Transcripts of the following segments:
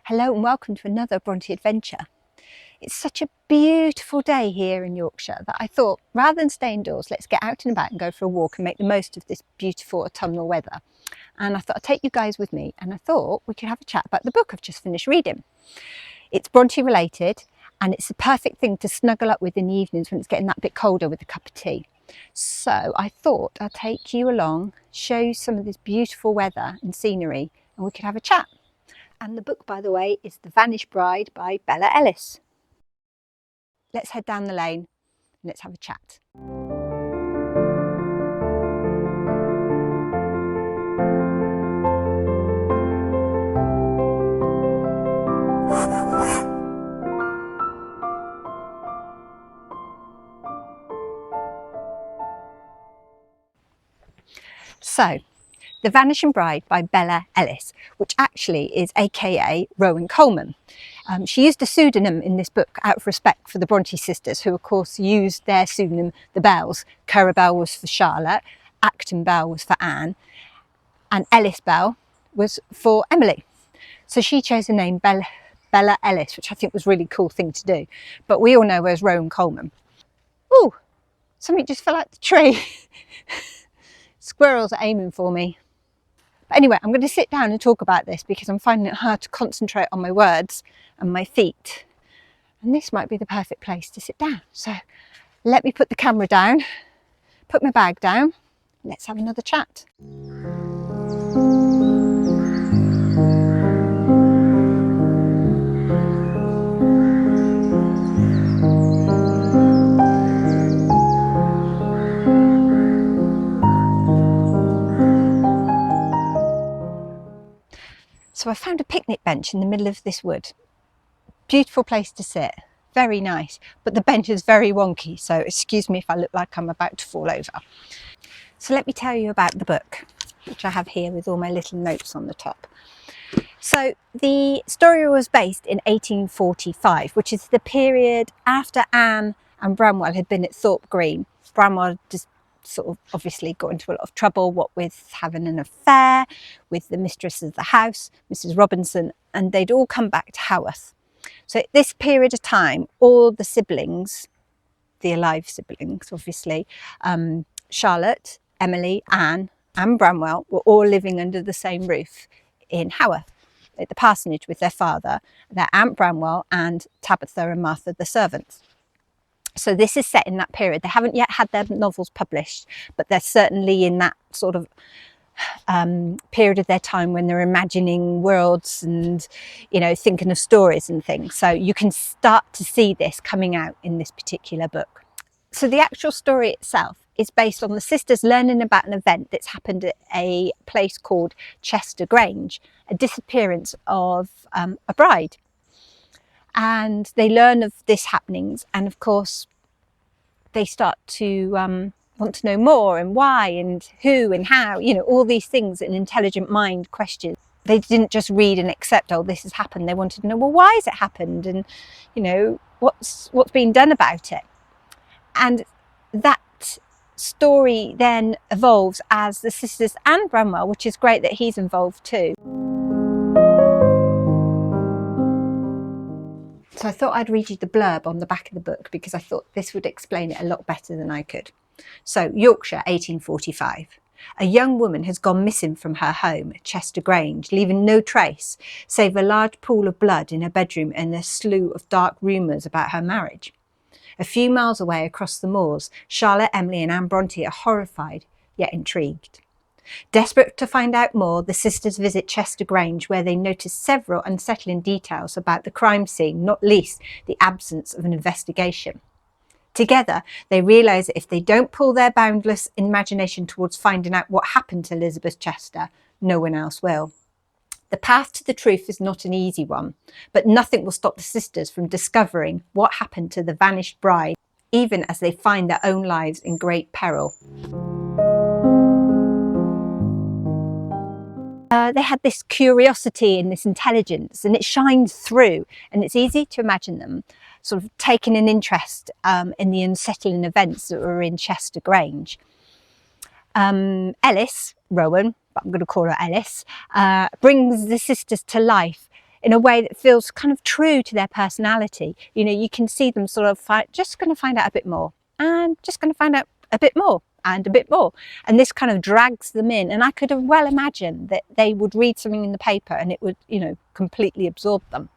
Hello and welcome to another Brontë adventure. It's such a beautiful day here in Yorkshire that I thought, rather than stay indoors, let's get out and about and go for a walk and make the most of this beautiful autumnal weather. And I thought I'd take you guys with me, and I thought we could have a chat about the book I've just finished reading. It's Brontë related, and it's the perfect thing to snuggle up with in the evenings when it's getting that bit colder with a cup of tea. So I thought I'd take you along, show you some of this beautiful weather and scenery, and we could have a chat. And the book, by the way, is The Vanished Bride by Bella Ellis. Let's head down the lane and let's have a chat. So, The Vanished Bride by Bella Ellis, which actually is aka Rowan Coleman. She used a pseudonym in this book out of respect for the Brontë Sisters, who of course used their pseudonym, the Bells. Currer Bell was for Charlotte, Acton Bell was for Anne, and Ellis Bell was for Emily. So she chose the name Bella Ellis, which I think was a really cool thing to do. But we all know her as Rowan Coleman. Ooh, something just fell out the tree. Squirrels are aiming for me. But anyway, I'm going to sit down and talk about this because I'm finding it hard to concentrate on my words and my feet. And this might be the perfect place to sit down. So let me put the camera down, put my bag down. Let's have another chat. So I found a picnic bench in the middle of this wood. Beautiful place to sit, very nice, but the bench is very wonky, so excuse me if I look like I'm about to fall over. So let me tell you about the book, which I have here with all my little notes on the top. So the story was based in 1845, which is the period after Anne and Branwell had been at Thorpe Green. Branwell just sort of obviously got into a lot of trouble, what with having an affair with the mistress of the house, Mrs. Robinson, and they'd all come back to Haworth. So at this period of time, all the siblings, the alive siblings obviously, Charlotte, Emily, Anne and Branwell were all living under the same roof in Haworth at the parsonage with their father, their Aunt Branwell and Tabitha and Martha the servants. So this is set in that period. They haven't yet had their novels published, but they're certainly in that sort of period of their time when they're imagining worlds and, you know, thinking of stories and things. So you can start to see this coming out in this particular book. So the actual story itself is based on the sisters learning about an event that's happened at a place called Chester Grange, a disappearance of a bride. And they learn of this happenings, and of course they start to want to know more, and why and who and how, you know, all these things an intelligent mind questions. They didn't just read and accept, oh, this has happened. They wanted to know, well, why has it happened, and, you know, what's being done about it. And that story then evolves as the sisters and Branwell, which is great that he's involved too. So I thought I'd read you the blurb on the back of the book because I thought this would explain it a lot better than I could. So, Yorkshire, 1845. A young woman has gone missing from her home at Chester Grange, leaving no trace, save a large pool of blood in her bedroom and a slew of dark rumours about her marriage. A few miles away across the moors, Charlotte, Emily and Anne Brontë are horrified, yet intrigued. Desperate to find out more, the sisters visit Chester Grange, where they notice several unsettling details about the crime scene, not least the absence of an investigation. Together, they realise that if they don't pull their boundless imagination towards finding out what happened to Elizabeth Chester, no one else will. The path to the truth is not an easy one, but nothing will stop the sisters from discovering what happened to the vanished bride, even as they find their own lives in great peril. They had this curiosity and this intelligence, and it shines through, and it's easy to imagine them sort of taking an interest in the unsettling events that were in Chester Grange. Ellis, Rowan, but I'm going to call her Ellis, brings the sisters to life in a way that feels kind of true to their personality. You know, you can see them sort of just going to find out a bit more, and just going to find out a bit more, and a bit more. And this kind of drags them in. And I could have well imagined that they would read something in the paper and it would, you know, completely absorb them.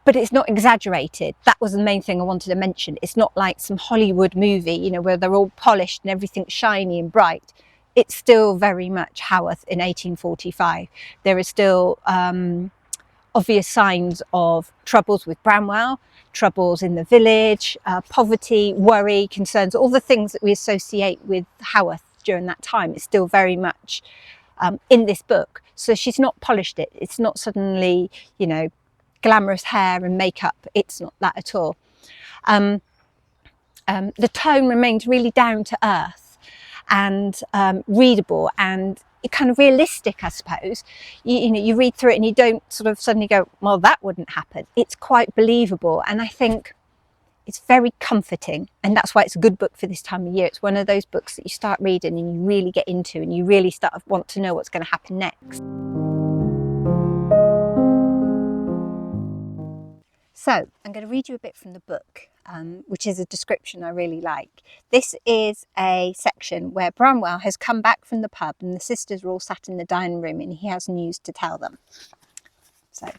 But it's not exaggerated. That was the main thing I wanted to mention. It's not like some Hollywood movie, you know, where they're all polished and everything's shiny and bright. It's still very much Haworth in 1845. There is still obvious signs of troubles with Branwell, troubles in the village, poverty, worry, concerns, all the things that we associate with Haworth during that time. It's still very much in this book. So she's not polished it. It's not suddenly, you know, glamorous hair and makeup. It's not that at all. The tone remains really down to earth and readable and kind of realistic, I suppose. You know, you read through it and you don't sort of suddenly go, well, that wouldn't happen. It's quite believable, and I think it's very comforting, and that's why it's a good book for this time of year. It's one of those books that you start reading and you really get into, and you really start to want to know what's going to happen next. So I'm going to read you a bit from the book, which is a description I really like. This is a section where Branwell has come back from the pub and the sisters are all sat in the dining room and he has news to tell them. So,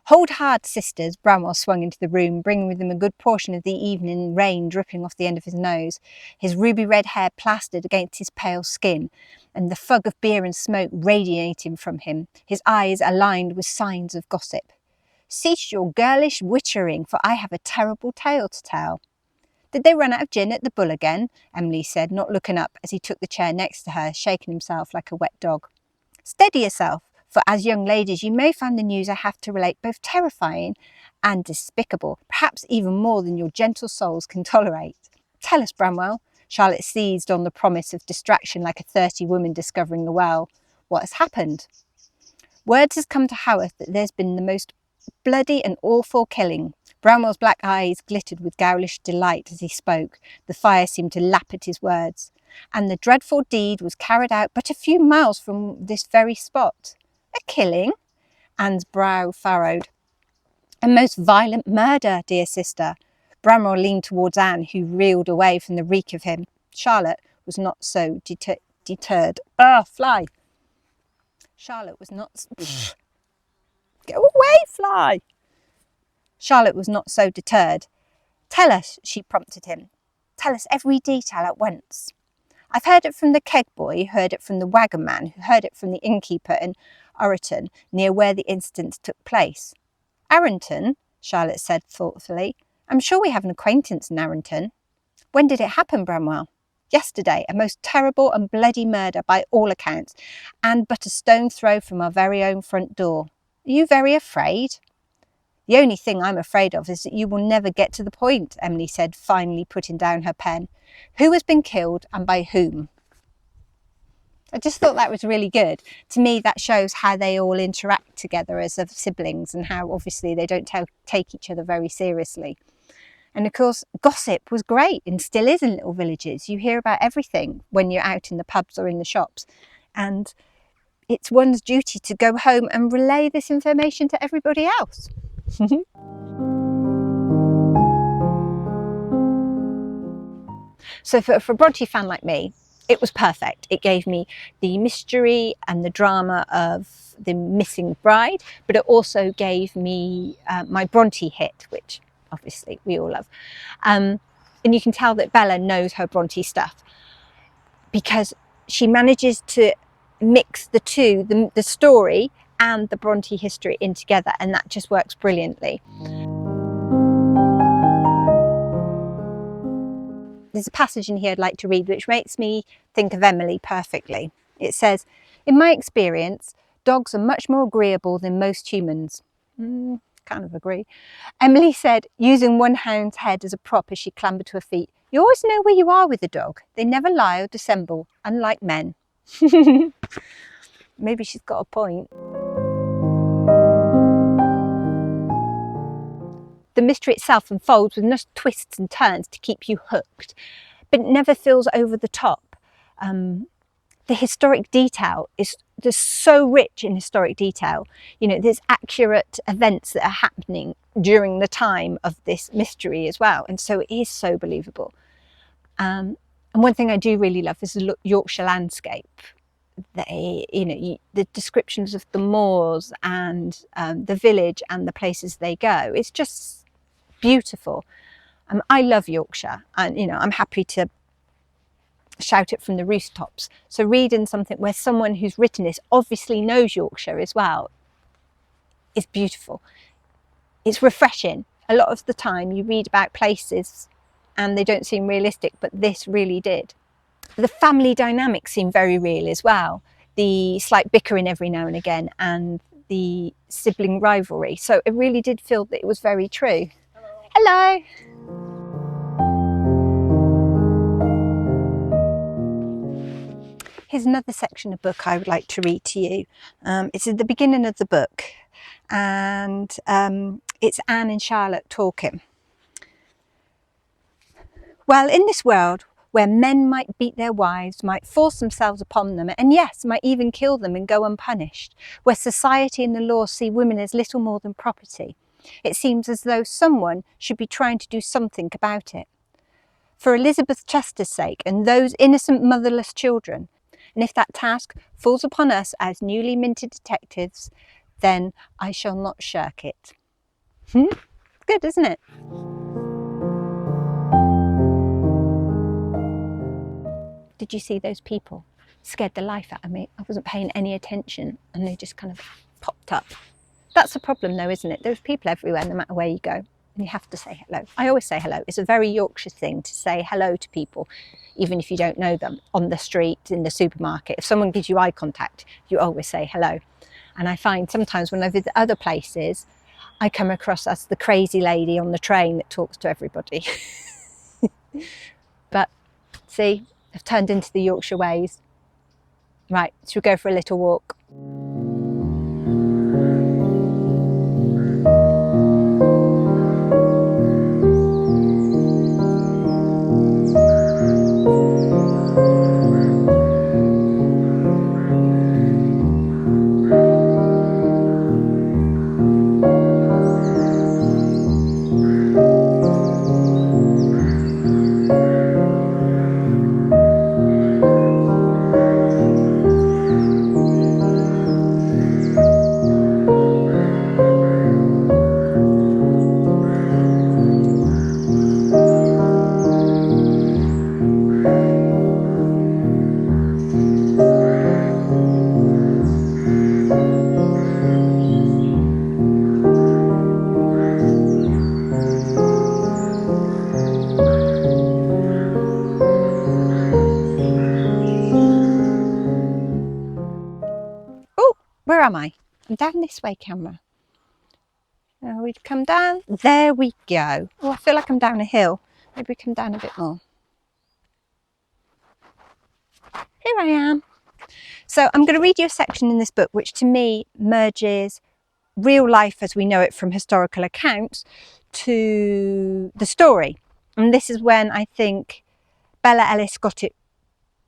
hold hard, sisters. Branwell swung into the room, bringing with him a good portion of the evening rain dripping off the end of his nose, his ruby red hair plastered against his pale skin, and the fug of beer and smoke radiating from him, his eyes aligned with signs of gossip. Cease your girlish wittering, for I have a terrible tale to tell. Did they run out of gin at the Bull again? Emily said, not looking up as he took the chair next to her, shaking himself like a wet dog. Steady yourself, for as young ladies you may find the news I have to relate both terrifying and despicable, perhaps even more than your gentle souls can tolerate. Tell us, Branwell. Charlotte seized on the promise of distraction like a thirsty woman discovering a well. What has happened? Words has come to Haworth that there's been the most bloody and awful killing. Branwell's black eyes glittered with ghoulish delight as he spoke. The fire seemed to lap at his words. And the dreadful deed was carried out but a few miles from this very spot. A killing? Anne's brow furrowed. A most violent murder, dear sister. Branwell leaned towards Anne, who reeled away from the reek of him. Charlotte was not so deterred. Fly! Charlotte was not... Go away, fly! Charlotte was not so deterred. Tell us, she prompted him. Tell us every detail at once. I've heard it from the keg boy, who heard it from the wagon man, who heard it from the innkeeper in Orreton, near where the incident took place. Arrington, Charlotte said thoughtfully. I'm sure we have an acquaintance in Arrington. When did it happen, Branwell? Yesterday, a most terrible and bloody murder by all accounts, and but a stone's throw from our very own front door. Are you very afraid? The only thing I'm afraid of is that you will never get to the point, Emily said, finally putting down her pen. Who has been killed and by whom? I just thought that was really good. To me, that shows how they all interact together as siblings and how obviously they don't take each other very seriously. And of course, gossip was great and still is in little villages. You hear about everything when you're out in the pubs or in the shops. And it's one's duty to go home and relay this information to everybody else. So for a Brontë fan like me, it was perfect. It gave me the mystery and the drama of the missing bride, but it also gave me my Brontë hit, which obviously we all love. And you can tell that Bella knows her Brontë stuff because she manages to mix the two, the story and the Brontë history in together, and that just works brilliantly. There's a passage in here I'd like to read which makes me think of Emily perfectly. It says, in my experience, dogs are much more agreeable than most humans. Kind of agree. Emily said, using one hound's head as a prop as she clambered to her feet, you always know where you are with a dog. They never lie or dissemble, unlike men. Maybe she's got a point. The mystery itself unfolds with enough twists and turns to keep you hooked, but it never feels over the top. The historic detail is there's so rich in historic detail. You know, there's accurate events that are happening during the time of this mystery as well, and so it is so believable. And one thing I do really love is the Yorkshire landscape. The descriptions of the moors and the village and the places they go. It's just beautiful. I love Yorkshire, and I'm happy to shout it from the rooftops. So reading something where someone who's written this obviously knows Yorkshire as well is beautiful. It's refreshing. A lot of the time you read about places and they don't seem realistic, but this really did. The family dynamics seem very real as well. The slight bickering every now and again and the sibling rivalry. So it really did feel that it was very true. Hello. Here's another section of book I would like to read to you. It's at the beginning of the book, and it's Anne and Charlotte talking. Well, in this world where men might beat their wives, might force themselves upon them, and yes, might even kill them and go unpunished, where society and the law see women as little more than property, it seems as though someone should be trying to do something about it. For Elizabeth Chester's sake and those innocent motherless children, and if that task falls upon us as newly minted detectives, then I shall not shirk it. Good, isn't it? Did you see those people? Scared the life out of me. I wasn't paying any attention and they just kind of popped up. That's the problem though, isn't it? There's people everywhere no matter where you go. And you have to say hello. I always say hello. It's a very Yorkshire thing to say hello to people, even if you don't know them, on the street, in the supermarket. If someone gives you eye contact, you always say hello. And I find sometimes when I visit other places, I come across as the crazy lady on the train that talks to everybody. But see, I've turned into the Yorkshire ways. Right, should we go for a little walk? Where am I? I'm down this way, camera. Now we'd come down. There we go. Oh, I feel like I'm down a hill. Maybe we come down a bit more. Here I am. So I'm going to read you a section in this book which to me merges real life as we know it from historical accounts to the story. And this is when I think Bella Ellis got it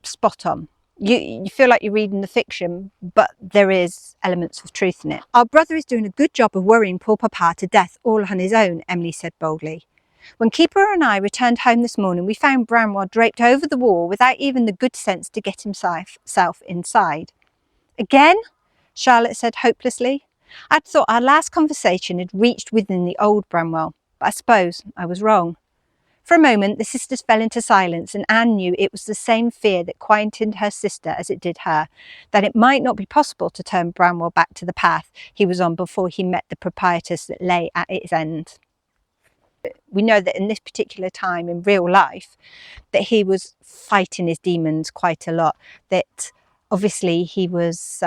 spot on. You feel like you're reading the fiction, but there is elements of truth in it. Our brother is doing a good job of worrying poor Papa to death all on his own, Emily said boldly. When Keeper and I returned home this morning, we found Branwell draped over the wall without even the good sense to get himself inside. Again? Charlotte said hopelessly. I'd thought our last conversation had reached within the old Branwell, but I suppose I was wrong. For a moment, the sisters fell into silence, and Anne knew it was the same fear that quieted her sister as it did her, that it might not be possible to turn Branwell back to the path he was on before he met the proprietress that lay at its end. We know that in this particular time in real life, that he was fighting his demons quite a lot, that obviously he was...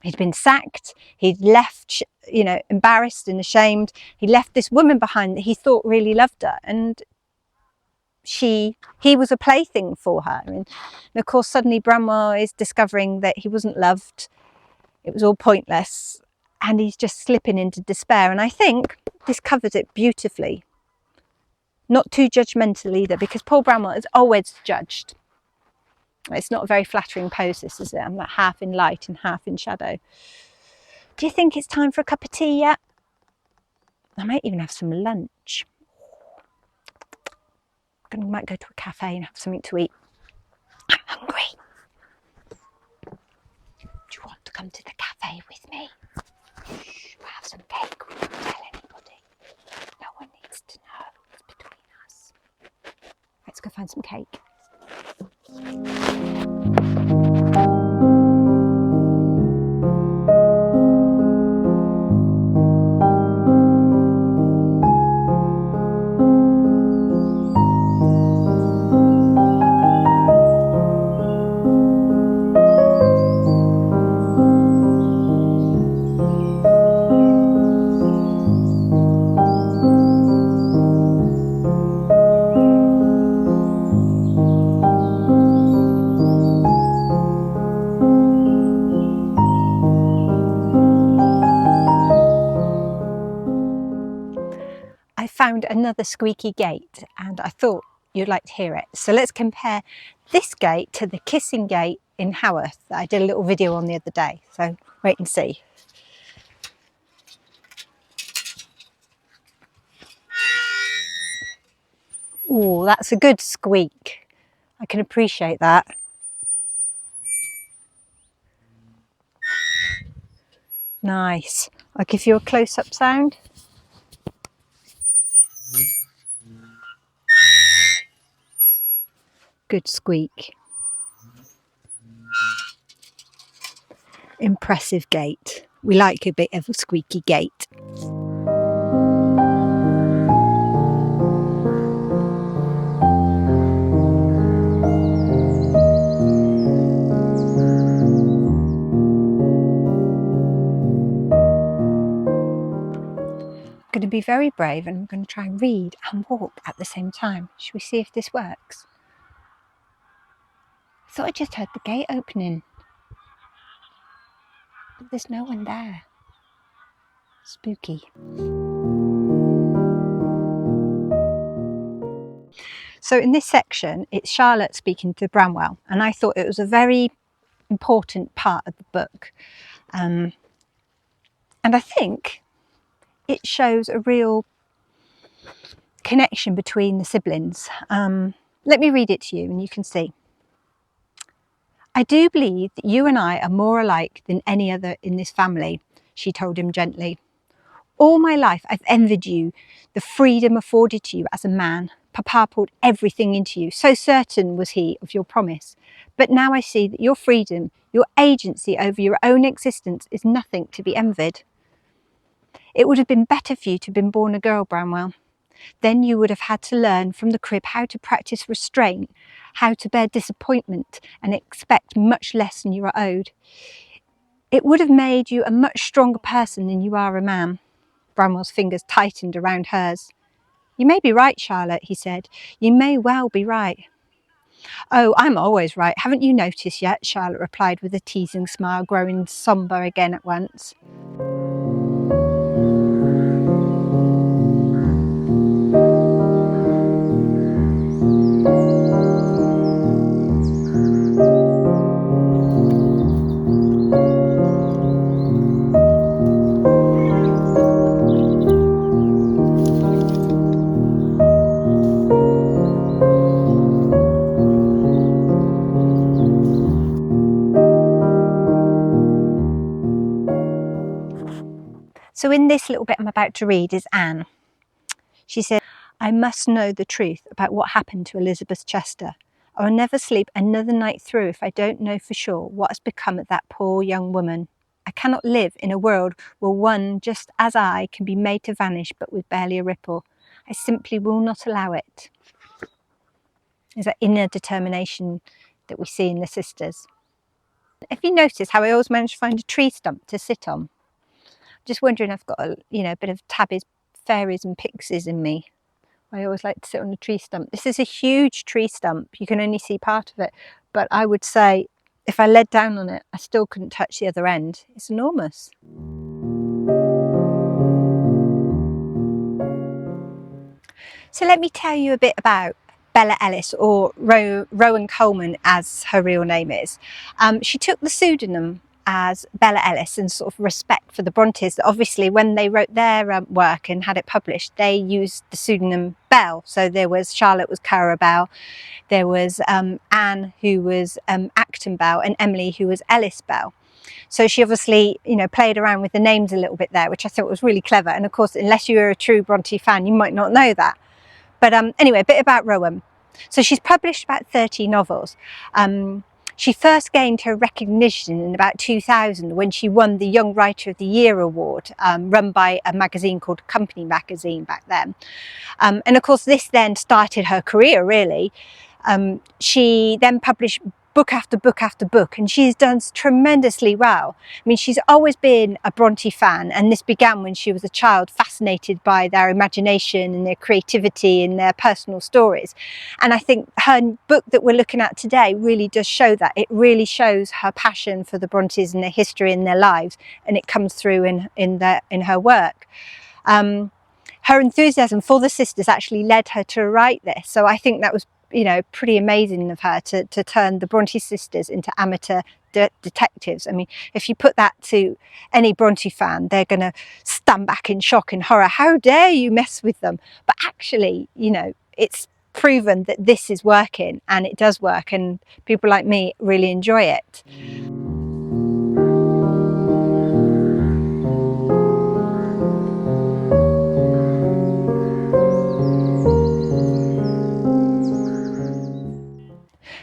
He'd been sacked, he'd left, embarrassed and ashamed. He left this woman behind that he thought really loved her, and he was a plaything for her. And of course, suddenly Branwell is discovering that he wasn't loved. It was all pointless, and he's just slipping into despair. And I think this covers it beautifully. Not too judgmental either, because Paul Branwell is always judged. It's not a very flattering pose, this, is it? I'm like half in light and half in shadow. Do you think it's time for a cup of tea yet? I might even have some lunch. I might go to a cafe and have something to eat. I'm hungry. Do you want to come to the cafe with me? Shh, we'll have some cake. We won't tell anybody. No one needs to know. It's between us. Let's go find some cake. I found another squeaky gate and I thought you'd like to hear it. So let's compare this gate to the kissing gate in Haworth that I did a little video on the other day. So wait and see. Oh, that's a good squeak. I can appreciate that. Nice. I'll give you a close-up sound. Good squeak. Impressive gate. We like a bit of a squeaky gate. I'm going to be very brave and I'm going to try and read and walk at the same time. Should we see if this works? I thought I just heard the gate opening. But there's no one there. Spooky. So in this section, it's Charlotte speaking to Branwell, and I thought it was a very important part of the book. And I think it shows a real connection between the siblings. Let me read it to you and you can see. I do believe that you and I are more alike than any other in this family, she told him gently. All my life I've envied you, the freedom afforded to you as a man. Papa poured everything into you, so certain was he of your promise. But now I see that your freedom, your agency over your own existence is nothing to be envied. It would have been better for you to have been born a girl, Branwell. Then you would have had to learn from the crib how to practice restraint, how to bear disappointment and expect much less than you are owed. It would have made you a much stronger person than you are a man. Branwell's fingers tightened around hers. You may be right, Charlotte, he said. You may well be right. Oh, I'm always right. Haven't you noticed yet? Charlotte replied with a teasing smile, growing sombre again at once. So in this little bit I'm about to read is Anne. She said, I must know the truth about what happened to Elizabeth Chester. I will never sleep another night through if I don't know for sure what has become of that poor young woman. I cannot live in a world where one just as I can be made to vanish but with barely a ripple. I simply will not allow it. There's that inner determination that we see in the sisters. If you notice how I always manage to find a tree stump to sit on, just wondering if I've got a bit of Tabby's fairies and pixies in me. I always like to sit on a tree stump. This is a huge tree stump. You can only see part of it, but I would say if I led down on it, I still couldn't touch the other end. It's enormous. So let me tell you a bit about Bella Ellis, or Rowan Coleman as her real name is. She took the pseudonym as Bella Ellis in sort of respect for the Brontes. Obviously, when they wrote their work and had it published, they used the pseudonym Belle. So there was Charlotte was Cara Bell, there was Anne, who was Acton Bell, and Emily, who was Ellis Bell. So she obviously, you know, played around with the names a little bit there, which I thought was really clever. And of course, unless you're a true Bronte fan, you might not know that. But anyway, a bit about Rowan. So she's published about 30 novels. She first gained her recognition in about 2000 when she won the Young Writer of the Year award, run by a magazine called Company Magazine back then. And of course, this then started her career, really. She then published book after book after book, and she's done tremendously well. I mean, she's always been a Bronte fan, and this began when she was a child, fascinated by their imagination and their creativity and their personal stories. And I think her book that we're looking at today really does show that. It really shows her passion for the Brontes and their history and their lives, and it comes through in her work. Her enthusiasm for the sisters actually led her to write this, so I think that was, you know, pretty amazing of her to turn the Brontë sisters into amateur detectives. I mean, if you put that to any Bronte fan, they're going to stand back in shock and horror. How dare you mess with them? But actually, you know, it's proven that this is working, and it does work, and people like me really enjoy it.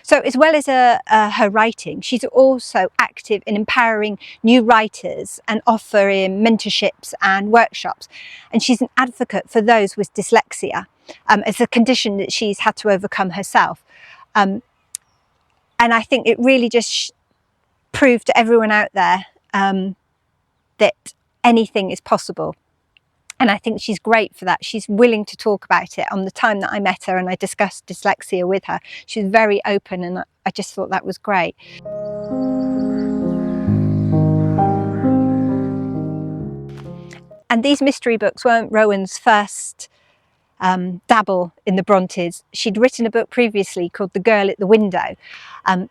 So as well as her writing, she's also active in empowering new writers and offering mentorships and workshops. And she's an advocate for those with dyslexia. It's a condition that she's had to overcome herself. And I think it really just proved to everyone out there that anything is possible. And I think she's great for that. She's willing to talk about it. On the time that I met her and I discussed dyslexia with her, she was very open, and I just thought that was great. And these mystery books weren't Rowan's first dabble in the Brontes. She'd written a book previously called The Girl at the Window,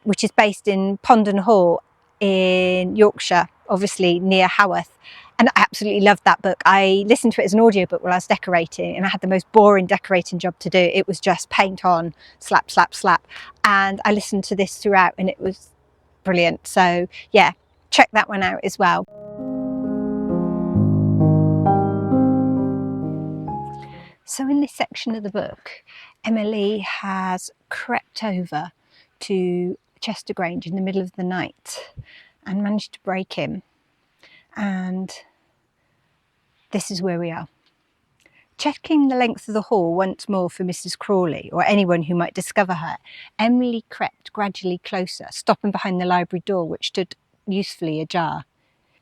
which is based in Pondon Hall in Yorkshire, obviously near Haworth. And I absolutely loved that book. I listened to it as an audiobook while I was decorating, and I had the most boring decorating job to do. It was just paint on, slap, slap, slap. And I listened to this throughout, and it was brilliant. So yeah, check that one out as well. So in this section of the book, Emily has crept over to Chester Grange in the middle of the night and managed to break in. And this is where we are. Checking the length of the hall once more for Mrs. Crawley or anyone who might discover her, Emily crept gradually closer, stopping behind the library door, which stood usefully ajar.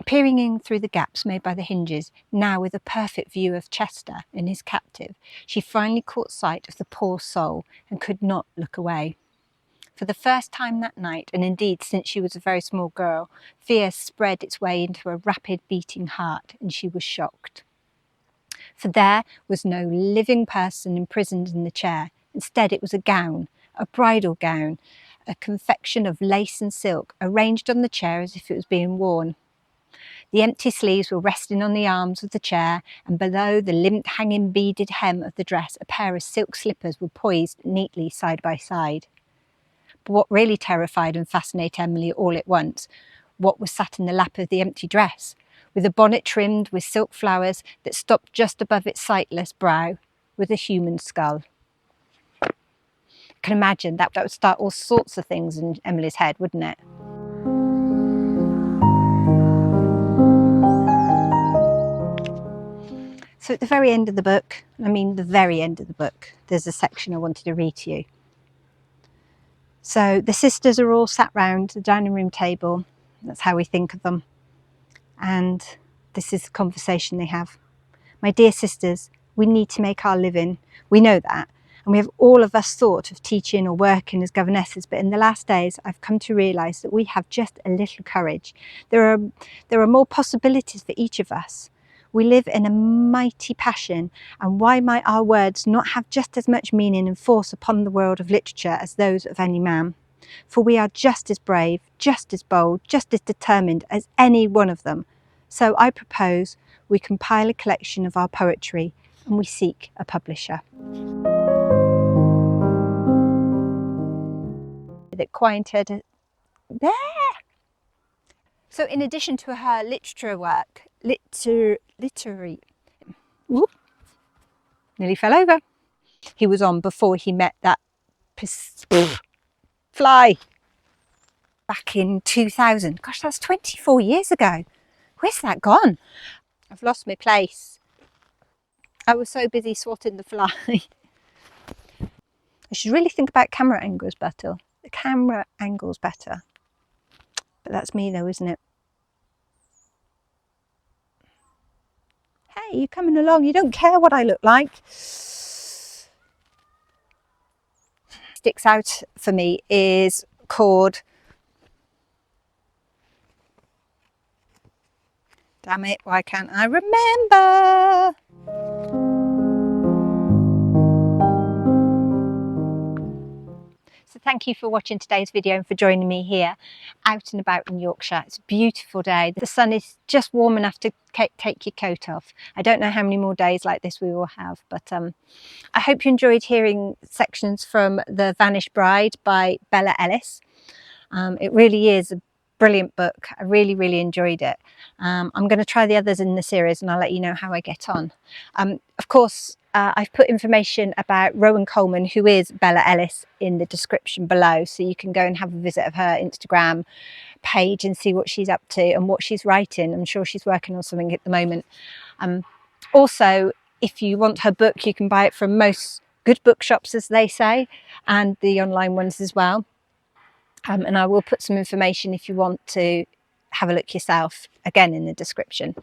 Peering in through the gaps made by the hinges, now with a perfect view of Chester and his captive, she finally caught sight of the poor soul and could not look away. For the first time that night, and indeed since she was a very small girl, fear spread its way into her rapid beating heart, and she was shocked. For there was no living person imprisoned in the chair. Instead, it was a gown, a bridal gown, a confection of lace and silk, arranged on the chair as if it was being worn. The empty sleeves were resting on the arms of the chair, and below the limp hanging beaded hem of the dress, a pair of silk slippers were poised neatly side by side. But what really terrified and fascinated Emily all at once, what was sat in the lap of the empty dress, with a bonnet trimmed with silk flowers that stopped just above its sightless brow, with a human skull. I can imagine that would start all sorts of things in Emily's head, wouldn't it? So at the very end of the book, I mean the very end of the book, there's a section I wanted to read to you. So the sisters are all sat round the dining room table. That's how we think of them. And this is the conversation they have. My dear sisters, we need to make our living. We know that. And we have all of us thought of teaching or working as governesses. But in the last days, I've come to realise that we have just a little courage. There are more possibilities for each of us. We live in a mighty passion, and why might our words not have just as much meaning and force upon the world of literature as those of any man? For we are just as brave, just as bold, just as determined as any one of them. So I propose we compile a collection of our poetry and we seek a publisher. That quieted there. So in addition to her literature work, literary, whoop, nearly fell over. He was on before he met that fly back in 2000. Gosh, that's 24 years ago. Where's that gone? I've lost my place. I was so busy swatting the fly. I should really think about camera angles better. The camera angles better. But that's me though, isn't it? Hey, you're coming along. You don't care what I look like. Sticks out for me is called, damn it, why can't I remember? So thank you for watching today's video and for joining me here out and about in Yorkshire. It's a beautiful day. The sun is just warm enough to take your coat off. I don't know how many more days like this we will have, but I hope you enjoyed hearing sections from The Vanished Bride by Bella Ellis. It really is a brilliant book. I really enjoyed it. I'm going to try the others in the series and I'll let you know how I get on. Of course, I've put information about Rowan Coleman, who is Bella Ellis, in the description below, so you can go and have a visit of her Instagram page and see what she's up to and what she's writing. I'm sure she's working on something at the moment. Also, if you want her book, you can buy it from most good bookshops, as they say, and the online ones as well. And I will put some information if you want to have a look yourself, again in the description.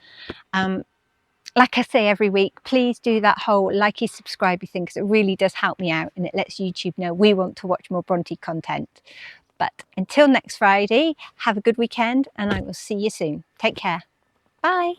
Like I say every week, please do that whole likey, subscribey thing, because it really does help me out and it lets YouTube know we want to watch more Brontë content. But until next Friday, have a good weekend and I will see you soon. Take care. Bye.